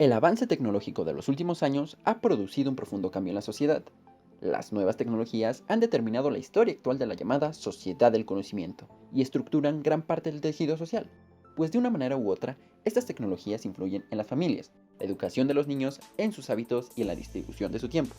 El avance tecnológico de los últimos años ha producido un profundo cambio en la sociedad. Las nuevas tecnologías han determinado la historia actual de la llamada sociedad del conocimiento y estructuran gran parte del tejido social, pues de una manera u otra, estas tecnologías influyen en las familias, la educación de los niños, en sus hábitos y en la distribución de su tiempo.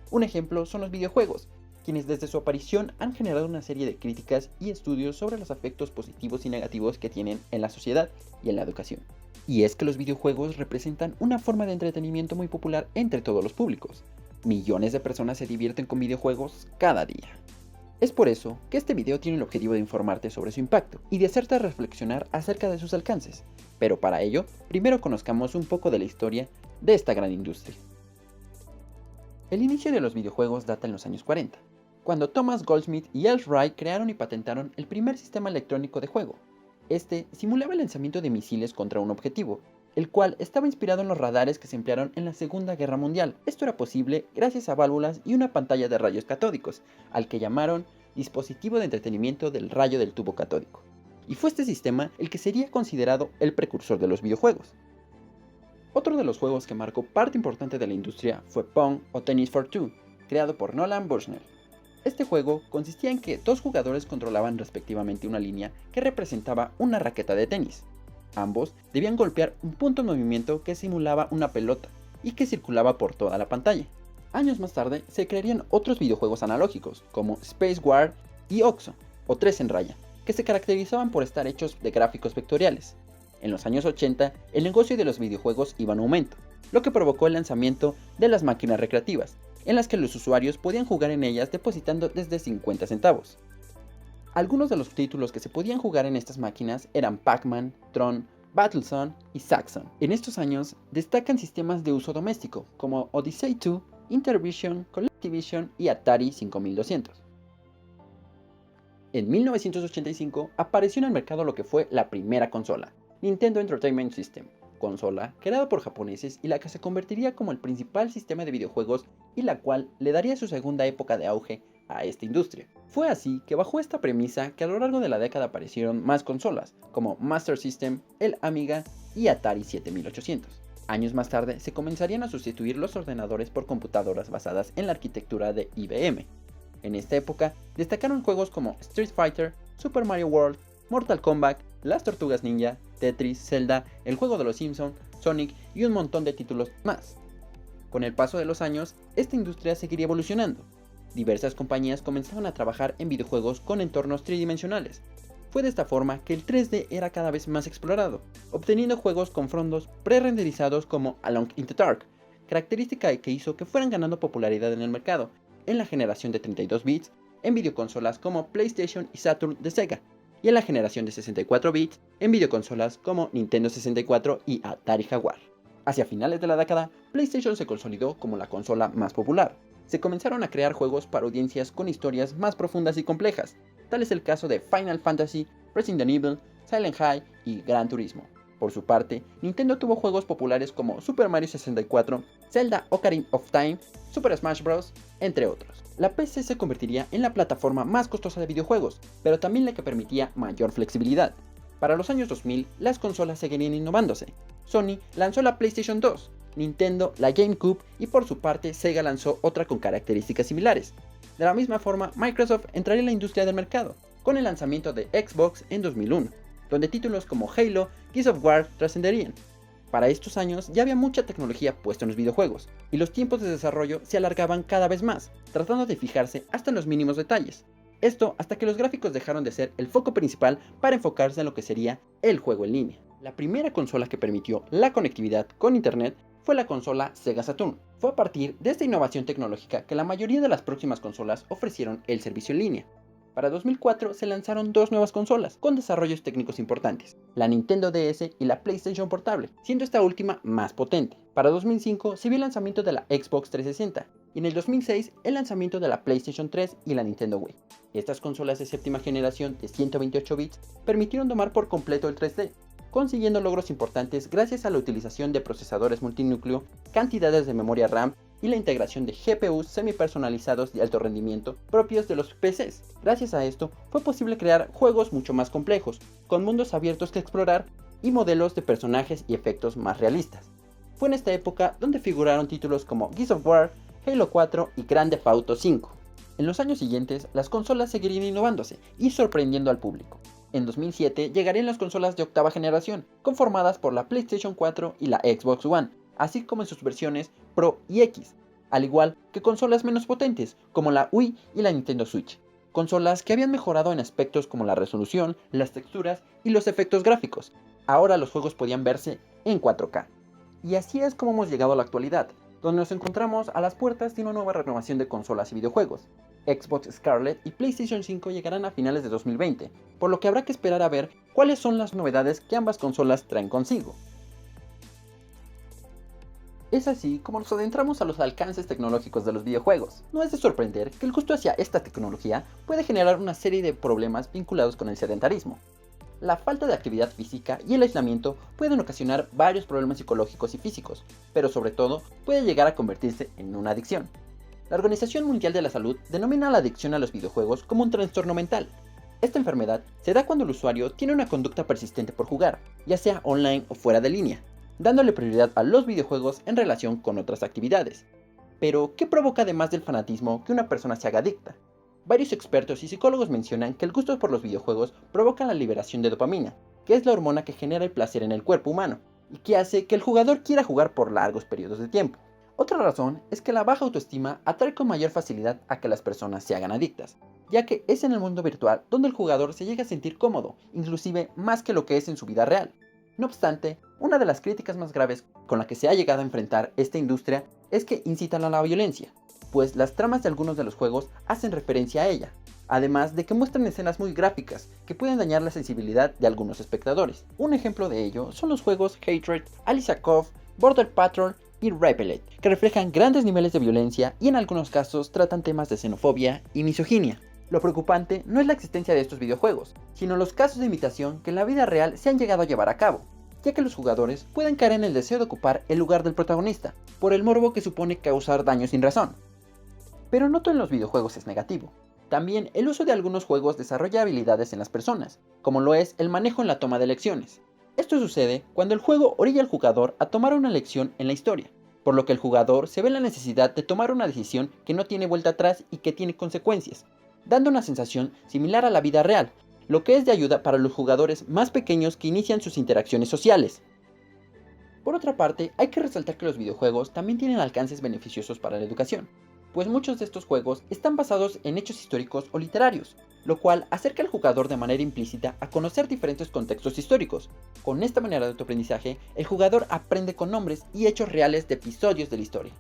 Un ejemplo son los videojuegos, quienes desde su aparición han generado una serie de críticas y estudios sobre los efectos positivos y negativos que tienen en la sociedad y en la educación. Y es que los videojuegos representan una forma de entretenimiento muy popular entre todos los públicos. Millones de personas se divierten con videojuegos cada día. Es por eso que este video tiene el objetivo de informarte sobre su impacto y de hacerte reflexionar acerca de sus alcances. Pero para ello, primero conozcamos un poco de la historia de esta gran industria. El inicio de los videojuegos data en los años 40, cuando Thomas Goldsmith y Elf Wright crearon y patentaron el primer sistema electrónico de juego. Este simulaba el lanzamiento de misiles contra un objetivo, el cual estaba inspirado en los radares que se emplearon en la Segunda Guerra Mundial. Esto era posible gracias a válvulas y una pantalla de rayos catódicos, al que llamaron dispositivo de entretenimiento del rayo del tubo catódico. Y fue este sistema el que sería considerado el precursor de los videojuegos. Otro de los juegos que marcó parte importante de la industria fue Pong o Tennis for Two, creado por Nolan Bushnell. Este juego consistía en que dos jugadores controlaban respectivamente una línea que representaba una raqueta de tenis. Ambos debían golpear un punto en movimiento que simulaba una pelota y que circulaba por toda la pantalla. Años más tarde se crearían otros videojuegos analógicos como Space War y Oxo o Tres en Raya, que se caracterizaban por estar hechos de gráficos vectoriales. En los años 80, el negocio de los videojuegos iba en aumento, lo que provocó el lanzamiento de las máquinas recreativas, en las que los usuarios podían jugar en ellas depositando desde 50 centavos. Algunos de los títulos que se podían jugar en estas máquinas eran Pac-Man, Tron, Battlezone y Zaxxon. En estos años destacan sistemas de uso doméstico como Odyssey 2, Intervision, Collectivision y Atari 5200. En 1985 apareció en el mercado lo que fue la primera consola, Nintendo Entertainment System, consola creada por japoneses y la que se convertiría como el principal sistema de videojuegos y la cual le daría su segunda época de auge a esta industria. Fue así que bajo esta premisa que a lo largo de la década aparecieron más consolas, como Master System, el Amiga y Atari 7800. Años más tarde se comenzarían a sustituir los ordenadores por computadoras basadas en la arquitectura de IBM. En esta época destacaron juegos como Street Fighter, Super Mario World, Mortal Kombat, Las Tortugas Ninja, Tetris, Zelda, el juego de los Simpsons, Sonic y un montón de títulos más. Con el paso de los años, esta industria seguiría evolucionando. Diversas compañías comenzaron a trabajar en videojuegos con entornos tridimensionales. Fue de esta forma que el 3D era cada vez más explorado, obteniendo juegos con fondos pre-renderizados como Alone in the Dark, característica que hizo que fueran ganando popularidad en el mercado, en la generación de 32 bits, en videoconsolas como PlayStation y Saturn de Sega, y en la generación de 64 bits en videoconsolas como Nintendo 64 y Atari Jaguar. Hacia finales de la década, PlayStation se consolidó como la consola más popular. Se comenzaron a crear juegos para audiencias con historias más profundas y complejas, tal es el caso de Final Fantasy, Resident Evil, Silent Hill y Gran Turismo. Por su parte, Nintendo tuvo juegos populares como Super Mario 64, Zelda Ocarina of Time, Super Smash Bros., entre otros. La PC se convertiría en la plataforma más costosa de videojuegos, pero también la que permitía mayor flexibilidad. Para los años 2000, las consolas seguirían innovándose. Sony lanzó la PlayStation 2, Nintendo la GameCube y por su parte Sega lanzó otra con características similares. De la misma forma, Microsoft entraría en la industria del mercado, con el lanzamiento de Xbox en 2001, donde títulos como Halo, Gears of War trascenderían. Para estos años ya había mucha tecnología puesta en los videojuegos, y los tiempos de desarrollo se alargaban cada vez más, tratando de fijarse hasta en los mínimos detalles. Esto hasta que los gráficos dejaron de ser el foco principal para enfocarse en lo que sería el juego en línea. La primera consola que permitió la conectividad con internet fue la consola Sega Saturn. Fue a partir de esta innovación tecnológica que la mayoría de las próximas consolas ofrecieron el servicio en línea. Para 2004 se lanzaron dos nuevas consolas con desarrollos técnicos importantes, la Nintendo DS y la PlayStation Portable, siendo esta última más potente. Para 2005 se vio el lanzamiento de la Xbox 360 y en el 2006 el lanzamiento de la PlayStation 3 y la Nintendo Wii. Estas consolas de séptima generación de 128 bits permitieron domar por completo el 3D, consiguiendo logros importantes gracias a la utilización de procesadores multinúcleo, cantidades de memoria RAM y la integración de GPUs semi-personalizados de alto rendimiento propios de los PCs. Gracias a esto fue posible crear juegos mucho más complejos, con mundos abiertos que explorar y modelos de personajes y efectos más realistas. fue en esta época donde figuraron títulos como Gears of War, Halo 4 y Grand Theft Auto 5. En los años siguientes, las consolas seguirían innovándose y sorprendiendo al público. En 2007 llegarían las consolas de octava generación, conformadas por la PlayStation 4 y la Xbox One, así como en sus versiones Pro y X, al igual que consolas menos potentes, como la Wii y la Nintendo Switch. Consolas que habían mejorado en aspectos como la resolución, las texturas y los efectos gráficos. Ahora los juegos podían verse en 4K. Y así es como hemos llegado a la actualidad, donde nos encontramos a las puertas de una nueva renovación de consolas y videojuegos. Xbox Scarlett y PlayStation 5 llegarán a finales de 2020, por lo que habrá que esperar a ver cuáles son las novedades que ambas consolas traen consigo. Es así como nos adentramos a los alcances tecnológicos de los videojuegos. No es de sorprender que el gusto hacia esta tecnología puede generar una serie de problemas vinculados con el sedentarismo. La falta de actividad física y el aislamiento pueden ocasionar varios problemas psicológicos y físicos, pero sobre todo puede llegar a convertirse en una adicción. La Organización Mundial de la Salud denomina la adicción a los videojuegos como un trastorno mental. Esta enfermedad se da cuando el usuario tiene una conducta persistente por jugar, ya sea online o fuera de línea, dándole prioridad a los videojuegos en relación con otras actividades. Pero, ¿qué provoca además del fanatismo que una persona se haga adicta? Varios expertos y psicólogos mencionan que el gusto por los videojuegos provoca la liberación de dopamina, que es la hormona que genera el placer en el cuerpo humano, y que hace que el jugador quiera jugar por largos periodos de tiempo. Otra razón es que la baja autoestima atrae con mayor facilidad a que las personas se hagan adictas, ya que es en el mundo virtual donde el jugador se llega a sentir cómodo, inclusive más que lo que es en su vida real. No obstante, una de las críticas más graves con la que se ha llegado a enfrentar esta industria es que incitan a la violencia, pues las tramas de algunos de los juegos hacen referencia a ella, además de que muestran escenas muy gráficas que pueden dañar la sensibilidad de algunos espectadores. Un ejemplo de ello son los juegos Hatred, Alicia Cove, Border Patrol y Repellent, que reflejan grandes niveles de violencia y en algunos casos tratan temas de xenofobia y misoginia. Lo preocupante no es la existencia de estos videojuegos, sino los casos de imitación que en la vida real se han llegado a llevar a cabo, ya que los jugadores pueden caer en el deseo de ocupar el lugar del protagonista, por el morbo que supone causar daño sin razón. Pero no todo en los videojuegos es negativo. También el uso de algunos juegos desarrolla habilidades en las personas, como lo es el manejo en la toma de elecciones. Esto sucede cuando el juego orilla al jugador a tomar una elección en la historia, por lo que el jugador se ve en la necesidad de tomar una decisión que no tiene vuelta atrás y que tiene consecuencias, dando una sensación similar a la vida real, lo que es de ayuda para los jugadores más pequeños que inician sus interacciones sociales. Por otra parte, hay que resaltar que los videojuegos también tienen alcances beneficiosos para la educación, pues muchos de estos juegos están basados en hechos históricos o literarios, lo cual acerca al jugador de manera implícita a conocer diferentes contextos históricos. Con esta manera de autoaprendizaje, el jugador aprende con nombres y hechos reales de episodios de la historia.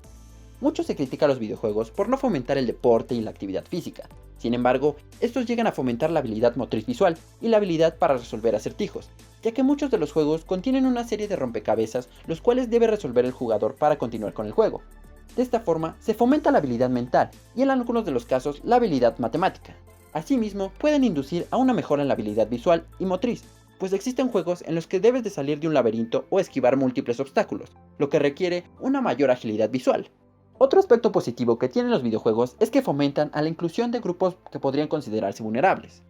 Mucho se critica a los videojuegos por no fomentar el deporte y la actividad física. Sin embargo, estos llegan a fomentar la habilidad motriz visual y la habilidad para resolver acertijos, ya que muchos de los juegos contienen una serie de rompecabezas los cuales debe resolver el jugador para continuar con el juego. De esta forma, se fomenta la habilidad mental y en algunos de los casos la habilidad matemática. Asimismo, pueden inducir a una mejora en la habilidad visual y motriz, pues existen juegos en los que debes de salir de un laberinto o esquivar múltiples obstáculos, lo que requiere una mayor agilidad visual. Otro aspecto positivo que tienen los videojuegos es que fomentan a la inclusión de grupos que podrían considerarse vulnerables.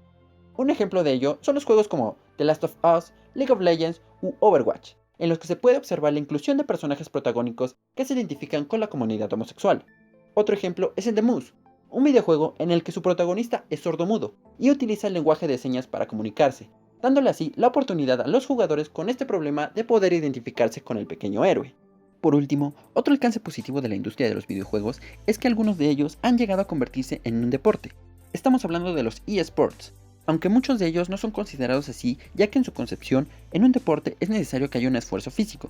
Un ejemplo de ello son los juegos como The Last of Us, League of Legends u Overwatch, en los que se puede observar la inclusión de personajes protagónicos que se identifican con la comunidad homosexual. Otro ejemplo es el de Moose, un videojuego en el que su protagonista es sordomudo y utiliza el lenguaje de señas para comunicarse, dándole así la oportunidad a los jugadores con este problema de poder identificarse con el pequeño héroe. Por último, otro alcance positivo de la industria de los videojuegos es que algunos de ellos han llegado a convertirse en un deporte. Estamos hablando de los eSports, aunque muchos de ellos no son considerados así, ya que en su concepción, en un deporte es necesario que haya un esfuerzo físico.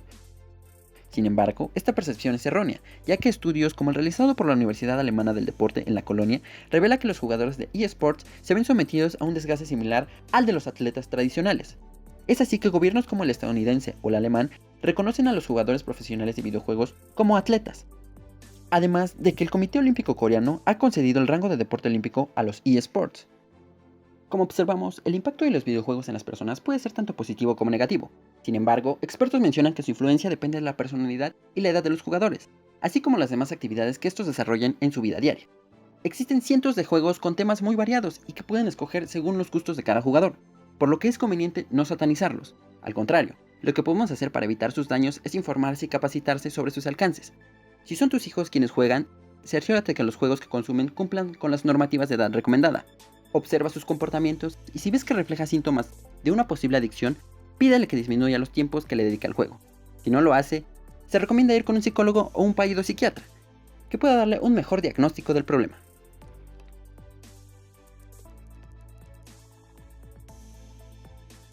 Sin embargo, esta percepción es errónea, ya que estudios como el realizado por la Universidad Alemana del Deporte en la Colonia revela que los jugadores de eSports se ven sometidos a un desgaste similar al de los atletas tradicionales. Es así que gobiernos como el estadounidense o el alemán reconocen a los jugadores profesionales de videojuegos como atletas. Además de que el Comité Olímpico Coreano ha concedido el rango de deporte olímpico a los eSports. Como observamos, el impacto de los videojuegos en las personas puede ser tanto positivo como negativo. Sin embargo, expertos mencionan que su influencia depende de la personalidad y la edad de los jugadores, así como las demás actividades que estos desarrollan en su vida diaria. Existen cientos de juegos con temas muy variados y que pueden escoger según los gustos de cada jugador, por lo que es conveniente no satanizarlos. Al contrario, Lo que podemos hacer para evitar sus daños es informarse y capacitarse sobre sus alcances. Si son tus hijos quienes juegan, cerciórate que los juegos que consumen cumplan con las normativas de edad recomendada. Observa sus comportamientos y si ves que refleja síntomas de una posible adicción, pídele que disminuya los tiempos que le dedica al juego. Si no lo hace, se recomienda ir con un psicólogo o un psiquiatra, que pueda darle un mejor diagnóstico del problema.